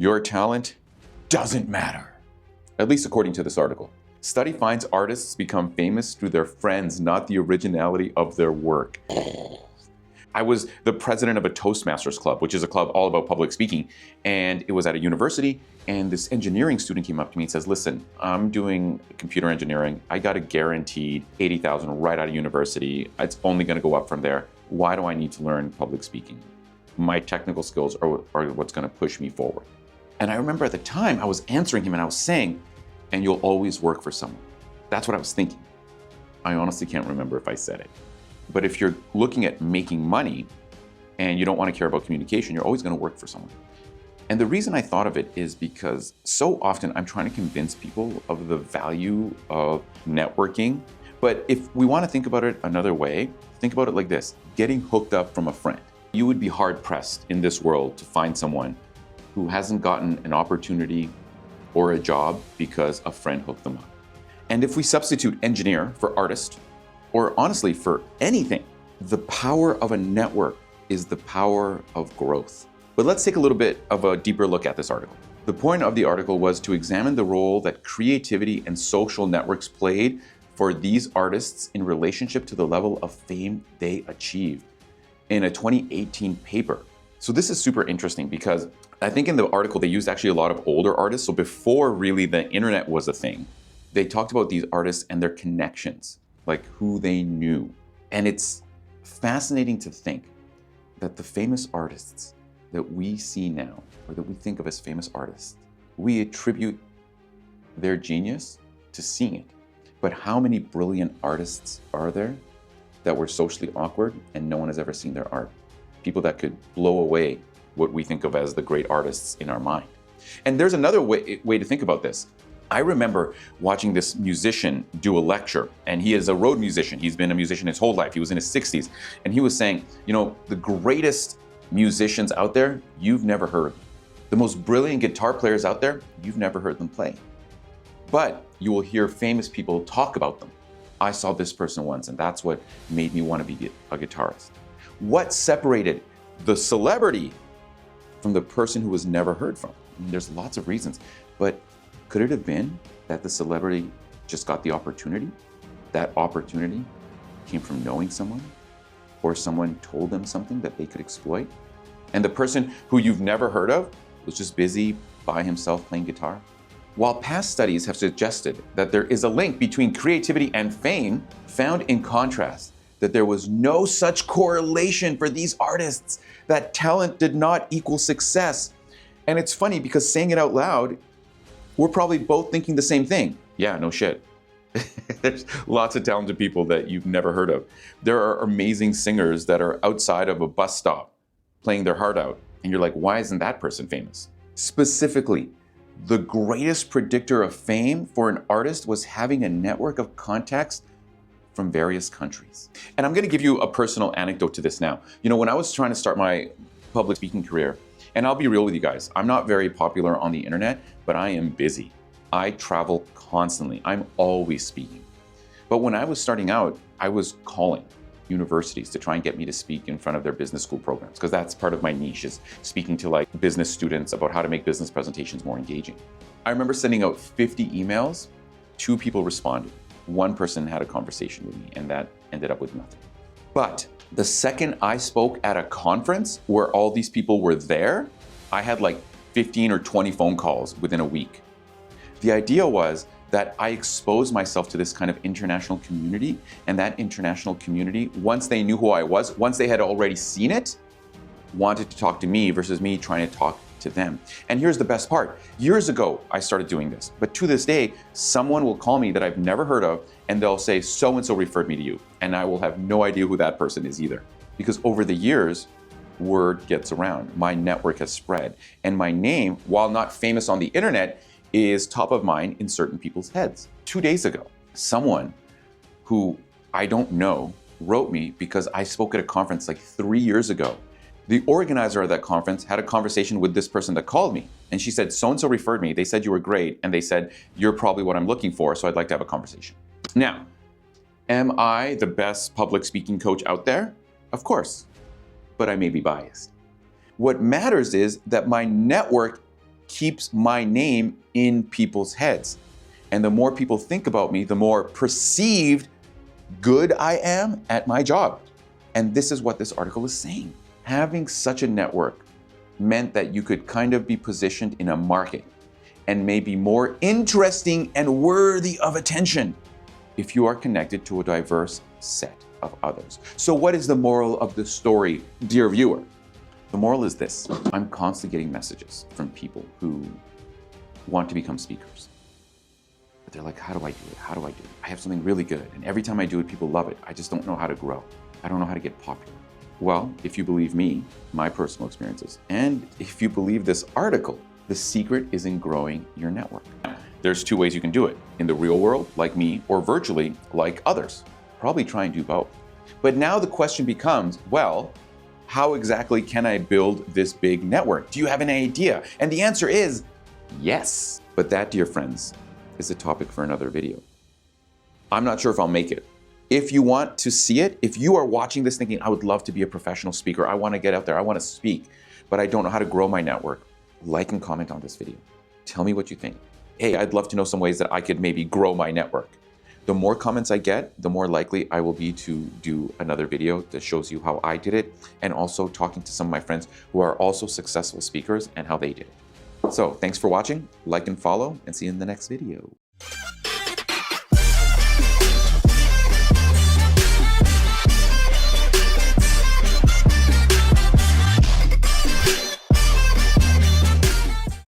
Your talent doesn't matter, at least according to this article. Study finds artists become famous through their friends, not the originality of their work. I was the president of a Toastmasters club, which is a club all about public speaking. And it was at a university. And this engineering student came up to me and says, listen, I'm doing computer engineering. I got a guaranteed $80,000 right out of university. It's only going to go up from there. Why do I need to learn public speaking? My technical skills are what's going to push me forward. And I remember at the time I was answering him and I was saying, and you'll always work for someone. That's what I was thinking. I honestly can't remember if I said it. But if you're looking at making money and you don't want to care about communication, you're always going to work for someone. And the reason I thought of it is because so often I'm trying to convince people of the value of networking. But if we want to think about it another way, think about it like this: getting hooked up from a friend. You would be hard pressed in this world to find someone who hasn't gotten an opportunity or a job because a friend hooked them up. And if we substitute engineer for artist, or honestly for anything, the power of a network is the power of growth. But let's take a little bit of a deeper look at this article. The point of the article was to examine the role that creativity and social networks played for these artists in relationship to the level of fame they achieved in a 2018 paper. So this is super interesting because I think in the article they used actually a lot of older artists. So before really the internet was a thing, they talked about these artists and their connections, like who they knew. And it's fascinating to think that the famous artists that we see now, or that we think of as famous artists, we attribute their genius to seeing it. But how many brilliant artists are there that were socially awkward and no one has ever seen their art? People that could blow away what we think of as the great artists in our mind. And there's another way to think about this. I remember watching this musician do a lecture, and he is a road musician. He's been a musician his whole life. He was in his 60s. And he was saying, you know, the greatest musicians out there, you've never heard. The most brilliant guitar players out there, you've never heard them play. But you will hear famous people talk about them. I saw this person once, and that's what made me want to be a guitarist. What separated the celebrity from the person who was never heard from? I mean, there's lots of reasons, but could it have been that the celebrity just got the opportunity? That opportunity came from knowing someone, or someone told them something that they could exploit? And the person who you've never heard of was just busy by himself playing guitar? While past studies have suggested that there is a link between creativity and fame, found in contrast that there was no such correlation for these artists, that talent did not equal success. And it's funny because saying it out loud, we're probably both thinking the same thing. Yeah, no shit. There's lots of talented people that you've never heard of. There are amazing singers that are outside of a bus stop playing their heart out. And you're like, why isn't that person famous? Specifically, the greatest predictor of fame for an artist was having a network of contacts from various countries. And I'm going to give you a personal anecdote to this now. You know, when I was trying to start my public speaking career, and I'll be real with you guys, I'm not very popular on the internet, but I am busy. I travel constantly. I'm always speaking. But when I was starting out, I was calling universities to try and get me to speak in front of their business school programs, because that's part of my niche, is speaking to like business students about how to make business presentations more engaging. I remember sending out 50 emails, 2 people responded. 1 person had a conversation with me, and that ended up with nothing. But the second I spoke at a conference where all these people were there, I had like 15 or 20 phone calls within a week. The idea was that I exposed myself to this kind of international community, and that international community, once they knew who I was, once they had already seen it, wanted to talk to me versus me trying to talk to them. And here's the best part. Years ago, I started doing this, but to this day, someone will call me that I've never heard of, and they'll say, so-and-so referred me to you. And I will have no idea who that person is either. Because over the years, word gets around. My network has spread. And my name, while not famous on the internet, is top of mind in certain people's heads. 2 days ago, someone who I don't know wrote me because I spoke at a conference like 3 years ago. The organizer of that conference had a conversation with this person that called me, and she said, so-and-so referred me. They said you were great, and they said, you're probably what I'm looking for, so I'd like to have a conversation. Now, am I the best public speaking coach out there? Of course, but I may be biased. What matters is that my network keeps my name in people's heads. And the more people think about me, the more perceived good I am at my job. And this is what this article is saying. Having such a network meant that you could kind of be positioned in a market and maybe more interesting and worthy of attention if you are connected to a diverse set of others. So what is the moral of the story, dear viewer? The moral is this: I'm constantly getting messages from people who want to become speakers. But they're like, how do I do it? How do I do it? I have something really good, and every time I do it, people love it. I just don't know how to grow. I don't know how to get popular. Well, if you believe me, my personal experiences, and if you believe this article, the secret is in growing your network. There's two ways you can do it: in the real world, like me, or virtually, like others. Probably try and do both. But now the question becomes, well, how exactly can I build this big network? Do you have an idea? And the answer is yes. But that, dear friends, is a topic for another video. I'm not sure if I'll make it. If you want to see it, if you are watching this thinking, I would love to be a professional speaker, I want to get out there, I want to speak, but I don't know how to grow my network, like and comment on this video. Tell me what you think. Hey, I'd love to know some ways that I could maybe grow my network. The more comments I get, the more likely I will be to do another video that shows you how I did it, and also talking to some of my friends who are also successful speakers and how they did it. So thanks for watching, like and follow, and see you in the next video.